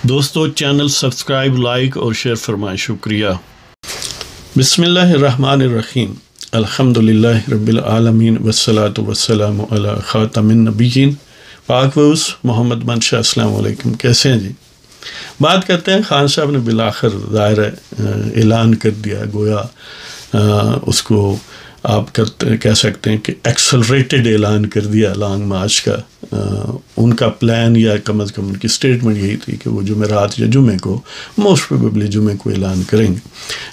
دوستو channel subscribe like اور share فرمائیں، شکریہ۔ بسم اللہ الرحمن الرحیم، الحمدللہ رب العالمین والصلاة والسلام علی خاتم النبیین پاک وعوس محمد منشا۔ السلام علیکم، کیسے ہیں جی؟ بات کرتے ہیں خان صاحب نے بالآخر ظاہر اعلان کر دیا، گویا اس کو آپ کہہ سکتے ہیں کہ ایکسلریٹڈ اعلان کر دیا لانگ مارچ کا۔ ان کا پلان یا کم از کم ان کی سٹیٹمنٹ یہی تھی کہ وہ جمعرات یا جمعے کو، موسٹ پروبیبلی جمعے کو اعلان کریں گے،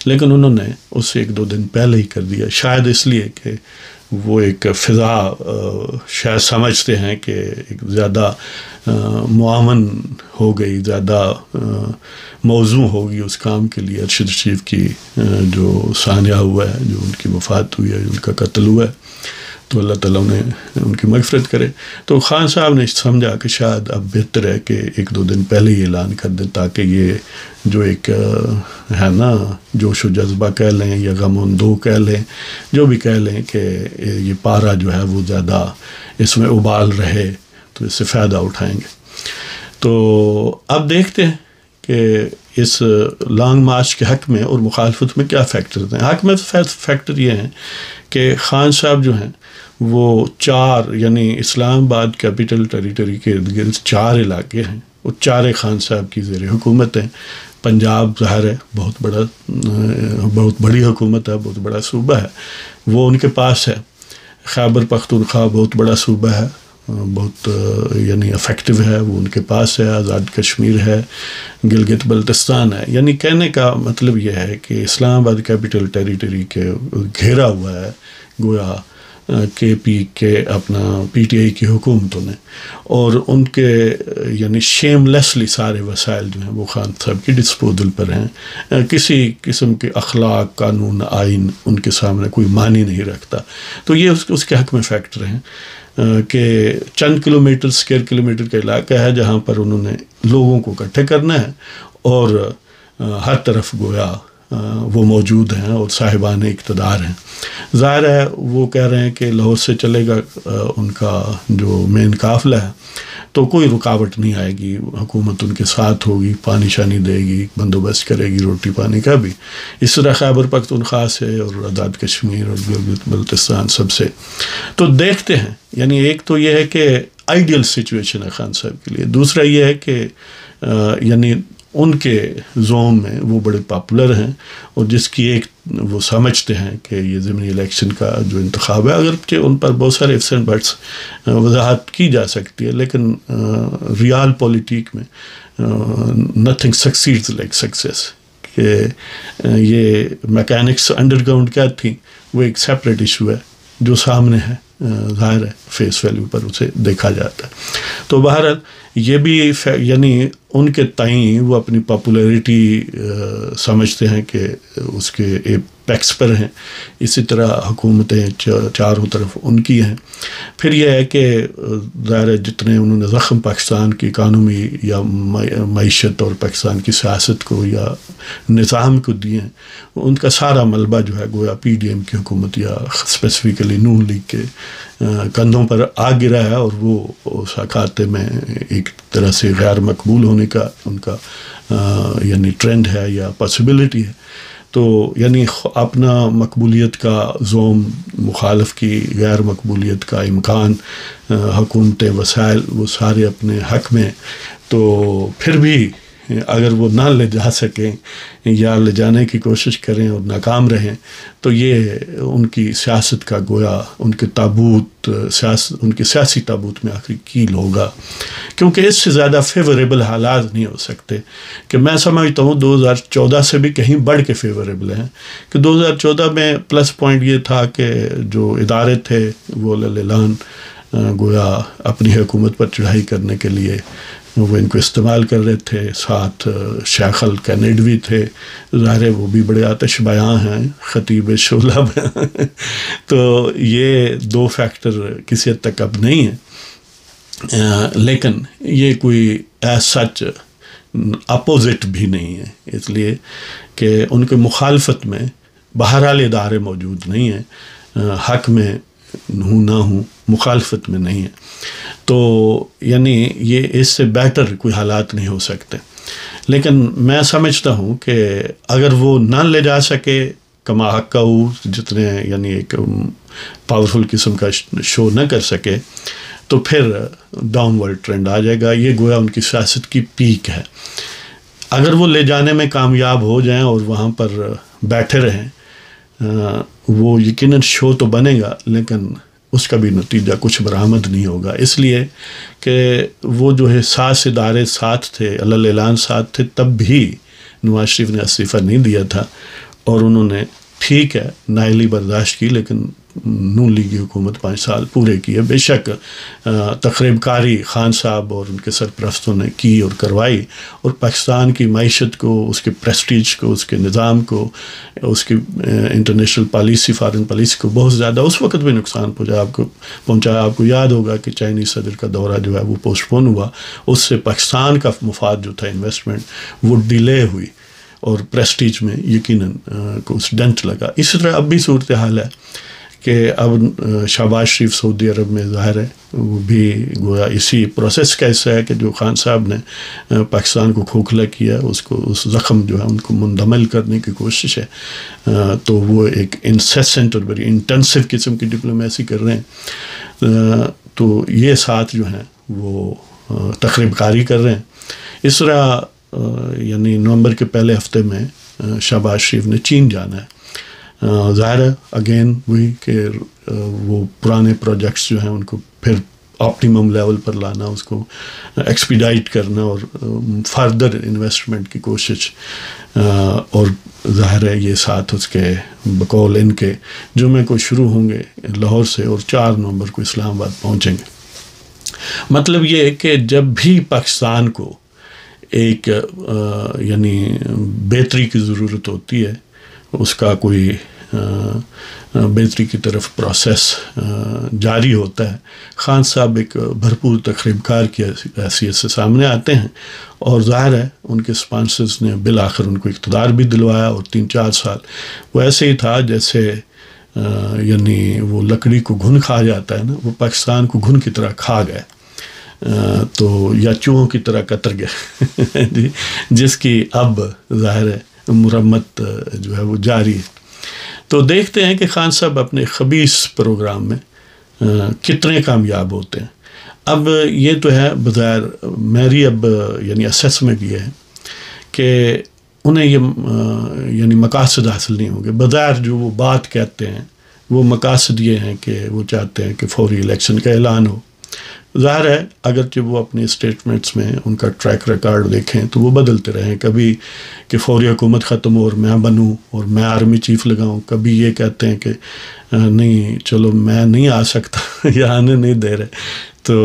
لیکن انہوں نے اس سے 1-2 دن پہلے ہی کر دیا، شاید اس لیے کہ وہ ایک فضا شاید سمجھتے ہیں کہ ایک زیادہ معاون ہو گئی، زیادہ موضوع ہوگی اس کام کے لیے ارشد رشید کی جو سانحہ ہوا ہے، جو ان کی وفات ہوئی ہے، ان کا قتل ہوا ہے، تو اللہ تعالیٰ نے ان کی مغفرت کرے۔ تو خان صاحب نے سمجھا کہ شاید اب بہتر ہے کہ 1-2 دن پہلے ہی اعلان کر دیں، تاکہ یہ جو ایک ہے نا جوش و جذبہ کہہ لیں یا غم و اندوہ کہہ لیں، جو بھی کہہ لیں، کہ یہ پارا جو ہے وہ زیادہ اس میں ابال رہے تو اس سے فائدہ اٹھائیں گے۔ تو اب دیکھتے ہیں کہ اس لانگ مارچ کے حق میں اور مخالفت میں کیا فیکٹرز ہیں۔ حق میں فیکٹر یہ ہیں کہ خان صاحب جو ہیں وہ 4 یعنی اسلام آباد کیپٹل ٹیریٹری کے ارد گرد 4 علاقے ہیں، وہ 4 خان صاحب کی زیر حکومت ہیں۔ پنجاب ظاہر ہے بہت بڑی حکومت ہے، بہت بڑا صوبہ ہے، وہ ان کے پاس ہے۔ خیبر پختونخوا بہت بڑا صوبہ ہے، بہت یعنی افیکٹو ہے، وہ ان کے پاس ہے۔ آزاد کشمیر ہے، گلگت بلتستان ہے۔ یعنی کہنے کا مطلب یہ ہے کہ اسلام آباد کیپٹل ٹیریٹری کے گھیرا ہوا ہے گویا کے پی کے اپنا پی ٹی آئی کی حکومتوں نے، اور ان کے یعنی شیم لیسلی سارے وسائل جو ہیں وہ خان صاحب کی ڈسپوزل پر ہیں۔ کسی قسم کے اخلاق، قانون، آئین ان کے سامنے کوئی معنی نہیں رکھتا۔ تو یہ اس کے حق میں فیکٹر ہیں کہ چند اسکوائر کلومیٹر کا علاقہ ہے جہاں پر انہوں نے لوگوں کو اکٹھے کرنا ہے، اور ہر طرف گویا وہ موجود ہیں اور صاحبان اقتدار ہیں۔ ظاہر ہے وہ کہہ رہے ہیں کہ لاہور سے چلے گا ان کا جو مین قافلہ ہے، تو کوئی رکاوٹ نہیں آئے گی، حکومت ان کے ساتھ ہوگی، پانی شانی دے گی، بندوبست کرے گی روٹی پانی کا بھی۔ اس طرح خیبر پختونخوا سے اور آزاد کشمیر اور گلگت بلتستان سب سے۔ تو دیکھتے ہیں، یعنی ایک تو یہ ہے کہ آئیڈیل سچویشن ہے خان صاحب کے لیے، دوسرا یہ ہے کہ یعنی ان کے زوم میں وہ بڑے پاپولر ہیں، اور جس کی ایک وہ سمجھتے ہیں کہ یہ ضمنی الیکشن کا جو انتخاب ہے، اگرچہ ان پر بہت سارے ifs and buts وضاحت کی جا سکتی ہے، لیکن ریال پولیٹک میں nothing succeeds like success، کہ یہ میکینکس انڈر گراؤنڈ کیا تھی وہ ایک سیپریٹ ایشو ہے، جو سامنے ہے ظاہر ہے فیس ویلیو پر اسے دیکھا جاتا ہے۔ تو بہرحال یہ بھی یعنی ان کے تئیں وہ اپنی پاپولیرٹی سمجھتے ہیں کہ اس کے پیکس پر ہیں، اسی طرح حکومتیں چاروں طرف ان کی ہیں۔ پھر یہ ہے کہ ظاہر ہے جتنے انہوں نے زخم پاکستان کی اکانومی یا معیشت اور پاکستان کی سیاست کو یا نظام کو دیے ہیں، ان کا سارا ملبہ جو ہے گویا پی ڈی ایم کی حکومت یا اسپیسیفکلی نون لیگ کے کندھوں پر آ گرا ہے، اور وہ اس کھاتے میں ایک طرح سے غیر مقبول ہونے کا ان کا یعنی ٹرینڈ ہے یا پاسبلٹی ہے۔ تو یعنی اپنا مقبولیت کا زوم، مخالف کی غیر مقبولیت کا امکان، حکومتیں، وسائل، وہ سارے اپنے حق میں، تو پھر بھی اگر وہ نہ لے جا سکیں یا لے جانے کی کوشش کریں اور ناکام رہیں، تو یہ ان کی سیاست کا گویا ان کے تابوت، ان کے سیاسی تابوت میں آخری کیل ہوگا، کیونکہ اس سے زیادہ فیوریبل حالات نہیں ہو سکتے۔ کہ میں سمجھتا ہوں 2014 سے بھی کہیں بڑھ کے فیوریبل ہیں، کہ 2014 میں پلس پوائنٹ یہ تھا کہ جو ادارے تھے وہ اعلان گویا اپنی حکومت پر چڑھائی کرنے کے لیے وہ ان کو استعمال کر رہے تھے، ساتھ شیخ الکینیڈوی تھے، ظاہر ہے وہ بھی بڑے آتش بیاں ہیں، خطیب شعلب ہیں۔ تو یہ 2 فیکٹر کسی حد تک اب نہیں ہیں، لیکن یہ کوئی ایز سچ اپوزٹ بھی نہیں ہے، اس لیے کہ ان کے مخالفت میں بہرحال ادارے موجود نہیں ہیں، حق میں ہوں نہ ہوں مخالفت میں نہیں ہے. تو یعنی یہ اس سے بیٹر کوئی حالات نہیں ہو سکتے. لیکن میں سمجھتا ہوں کہ اگر وہ نہ لے جا سکے کما حق جتنے یعنی ایک پاورفل قسم کا شو نہ کر سکے تو پھر ڈاؤن ورڈ ٹرینڈ آ جائے گا. یہ گویا ان کی سیاست کی پیک ہے. اگر وہ لے جانے میں کامیاب ہو جائیں اور وہاں پر بیٹھے رہیں وہ یقیناً شو تو بنے گا لیکن اس کا بھی نتیجہ کچھ برآمد نہیں ہوگا. اس لیے کہ وہ جو ہے 7 ادارے ساتھ تھے، علی اعلان ساتھ تھے، تب بھی نواز شریف نے استعفیٰ نہیں دیا تھا اور انہوں نے ٹھیک ہے نااہلی برداشت کی لیکن نون لیگی حکومت 5 سال پورے کیے. بے شک تخریب کاری خان صاحب اور ان کے سرپرستوں نے کی اور کروائی اور پاکستان کی معیشت کو، اس کے پریسٹیج کو، اس کے نظام کو، اس کی انٹرنیشنل پالیسی، فارن پالیسی کو بہت زیادہ اس وقت بھی نقصان پہنچایا. آپ کو یاد ہوگا کہ چائنیز صدر کا دورہ جو ہے وہ پوسٹ پون ہوا. اس سے پاکستان کا مفاد جو تھا انویسٹمنٹ وہ ڈیلے ہوئی اور پریسٹیج میں یقیناً کچھ ڈنٹ لگا. اسی طرح اب بھی صورتحال ہے کہ اب شہباز شریف سعودی عرب میں ظاہر ہے وہ بھی گویا اسی پروسیس کا حصہ ہے کہ جو خان صاحب نے پاکستان کو کھوکھلا کیا اس زخم جو ہے ان کو مندمل کرنے کی کوشش ہے. تو وہ ایک انسیسنٹ اور بڑی انٹینسو قسم کی ڈپلومیسی کر رہے ہیں. تو یہ ساتھ جو ہیں وہ تخریب کاری کر رہے ہیں. اس طرح یعنی نومبر کے پہلے ہفتے میں شہباز شریف نے چین جانا ہے. ظاہر ہے اگین وہی کہ وہ پرانے پروجیکٹس جو ہیں ان کو پھر آپٹیمم لیول پر لانا، اس کو ایکسپیڈائٹ کرنا اور فردر انویسٹمنٹ کی کوشش. اور ظاہر ہے یہ ساتھ اس کے بقول ان کے جمعے کو شروع ہوں گے لاہور سے اور 4 نومبر کو اسلام آباد پہنچیں گے. مطلب یہ ہے کہ جب بھی پاکستان کو ایک یعنی بہتری کی ضرورت ہوتی ہے، اس کا کوئی بہتری کی طرف پروسیس جاری ہوتا ہے، خان صاحب ایک بھرپور تخریب کار کی حیثیت سے سامنے آتے ہیں. اور ظاہر ہے ان کے سپانسرز نے بالآخر ان کو اقتدار بھی دلوایا اور 3-4 سال وہ ایسے ہی تھا جیسے یعنی وہ لکڑی کو گھن کھا جاتا ہے نا، وہ پاکستان کو گھن کی طرح کھا گئے تو یا چوہوں کی طرح کتر گئے جس کی اب ظاہر ہے مرمت جو ہے وہ جاری ہے. تو دیکھتے ہیں کہ خان صاحب اپنے خبیث پروگرام میں کتنے کامیاب ہوتے ہیں. اب یہ تو ہے بظاہر میری اب یعنی اسیسمنٹ یہ ہے کہ انہیں یہ یعنی مقاصد حاصل نہیں ہوں گے. بظاہر جو وہ بات کہتے ہیں وہ مقاصد یہ ہیں کہ وہ چاہتے ہیں کہ فوری الیکشن کا اعلان ہو. ظاہر ہے اگرچہ وہ اپنے اسٹیٹمنٹس میں ان کا ٹریک ریکارڈ دیکھیں تو وہ بدلتے رہیں، کبھی کہ فوری حکومت ختم ہو اور میں بنوں اور میں آرمی چیف لگاؤں، کبھی یہ کہتے ہیں کہ نہیں چلو میں نہیں آ سکتا یا آنے نہیں دے رہے تو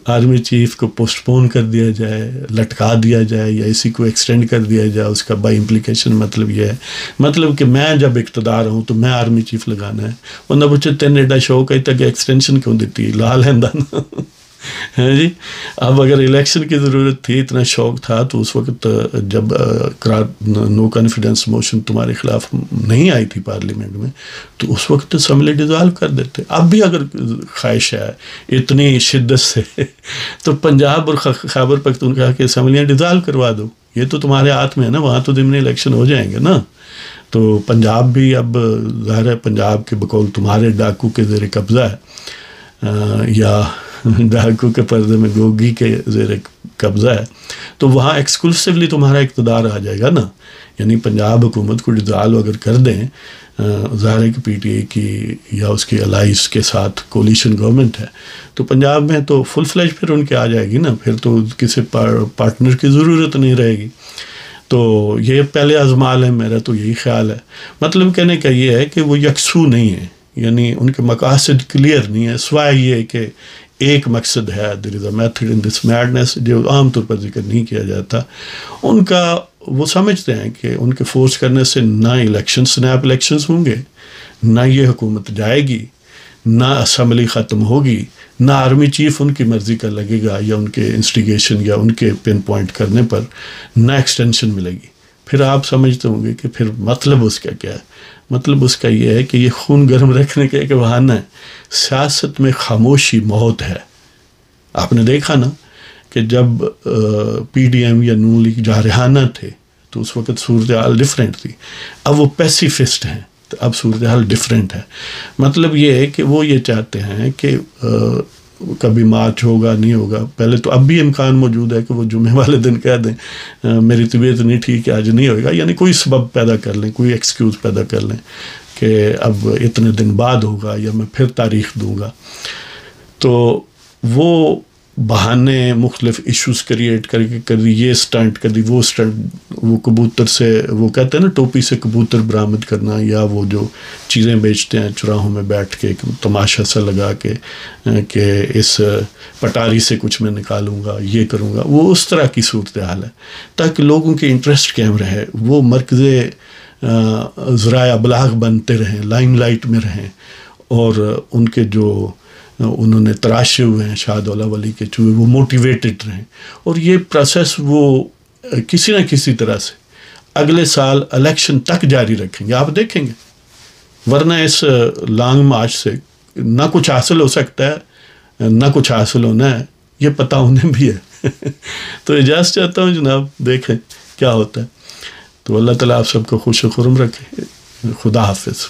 آرمی چیف کو پوسٹ پون کر دیا جائے، لٹکا دیا جائے یا اسی کو ایکسٹینڈ کر دیا جائے. اس کا بائی امپلیکیشن مطلب یہ ہے مطلب کہ میں جب اقتدار ہوں تو میں آرمی چیف لگانا ہے. ورنہ پوچھے تین ایڈا شوق ہے تک ایکسٹینشن کیوں دیتی لا لینا نا ہے جی. اب اگر الیکشن کی ضرورت تھی، اتنا شوق تھا تو اس وقت جب نو کانفیڈنس موشن تمہارے خلاف نہیں آئی تھی پارلیمنٹ میں تو اس وقت اسمبلی ڈیزالو کر دیتے. اب بھی اگر خواہش ہے اتنی شدت سے تو پنجاب اور خیبر پختونخوا کی اسمبلیاں ڈیزالو کروا دو. یہ تو تمہارے ہاتھ میں ہے نا، وہاں تو ضمنی الیکشن ہو جائیں گے نا. تو پنجاب بھی اب ظاہر ہے پنجاب کے بقول تمہارے ڈاکو کے زیر قبضہ ہے یا ڈاکو کے پردے میں گوگی کے زیر قبضہ ہے، تو وہاں ایکسکلوسیولی تمہارا اقتدار آ جائے گا نا. یعنی پنجاب حکومت کو ڈیزالو اگر کر دیں، ظاہر ہے کہ پی ٹی اے کی یا اس کے الائز کے ساتھ کولیشن گورنمنٹ ہے تو پنجاب میں تو فل فلیج پھر ان کے آ جائے گی نا، پھر تو کسی پارٹنر کی ضرورت نہیں رہے گی. تو یہ پہلے ازمال ہے، میرا تو یہی خیال ہے. مطلب کہنے کا یہ ہے کہ وہ یکسو نہیں ہے، یعنی ان کے مقاصد کلیئر نہیں ہے، سوائے یہ کہ ایک مقصد ہے there is a method in this madness جو عام طور پر ذکر نہیں کیا جاتا. ان کا وہ سمجھتے ہیں کہ ان کے فورس کرنے سے نہ سنیپ الیکشنز ہوں گے، نہ یہ حکومت جائے گی، نہ اسمبلی ختم ہوگی، نہ آرمی چیف ان کی مرضی کا لگے گا یا ان کے انسٹیگیشن یا ان کے پن پوائنٹ کرنے پر نہ ایکسٹینشن ملے گی. پھر آپ سمجھتے ہوں گے کہ پھر مطلب اس کا کیا ہے. مطلب اس کا یہ ہے کہ یہ خون گرم رکھنے کا ایک بہانہ ہے. سیاست میں خاموشی موت ہے. آپ نے دیکھا نا کہ جب پی ڈی ایم یا نون لیگ جارحانہ تھے تو اس وقت صورتحال ڈفرینٹ تھی. اب وہ پیسیفسٹ ہیں تو اب صورتحال ڈفرینٹ ہے. مطلب یہ ہے کہ وہ یہ چاہتے ہیں کہ کبھی مارچ ہوگا نہیں ہوگا. پہلے تو اب بھی امکان موجود ہے کہ وہ جمعے والے دن کہہ دیں میری طبیعت نہیں ٹھیک ہے آج نہیں ہوگا، یعنی کوئی سبب پیدا کر لیں، کوئی ایکسکیوز پیدا کر لیں کہ اب اتنے دن بعد ہوگا یا میں پھر تاریخ دوں گا. تو وہ بہانے مختلف ایشوز کریٹ کر کے کبھی یہ سٹنٹ کبھی وہ سٹنٹ، وہ کبوتر سے وہ کہتے ہیں نا ٹوپی سے کبوتر برآمد کرنا، یا وہ جو چیزیں بیچتے ہیں چراہوں میں بیٹھ کے تماشا سا لگا کے کہ اس پٹاری سے کچھ میں نکالوں گا یہ کروں گا، وہ اس طرح کی صورتحال ہے تاکہ لوگوں کے انٹرسٹ قائم رہے، وہ مرکز ذرائع ابلاغ بنتے رہیں، لائم لائٹ میں رہیں، اور ان کے جو انہوں نے تراشے ہوئے ہیں شاہد اولا ولی کے چوہے وہ موٹیویٹڈ رہیں. اور یہ پروسیس وہ کسی نہ کسی طرح سے اگلے سال الیکشن تک جاری رکھیں گے. آپ دیکھیں گے، ورنہ اس لانگ مارچ سے نہ کچھ حاصل ہو سکتا ہے نہ کچھ حاصل ہونا ہے، یہ پتہ انہیں بھی ہے. تو اجازت چاہتا ہوں جناب، دیکھیں کیا ہوتا ہے. تو اللہ تعالیٰ آپ سب کو خوش و خرم رکھے. خدا حافظ.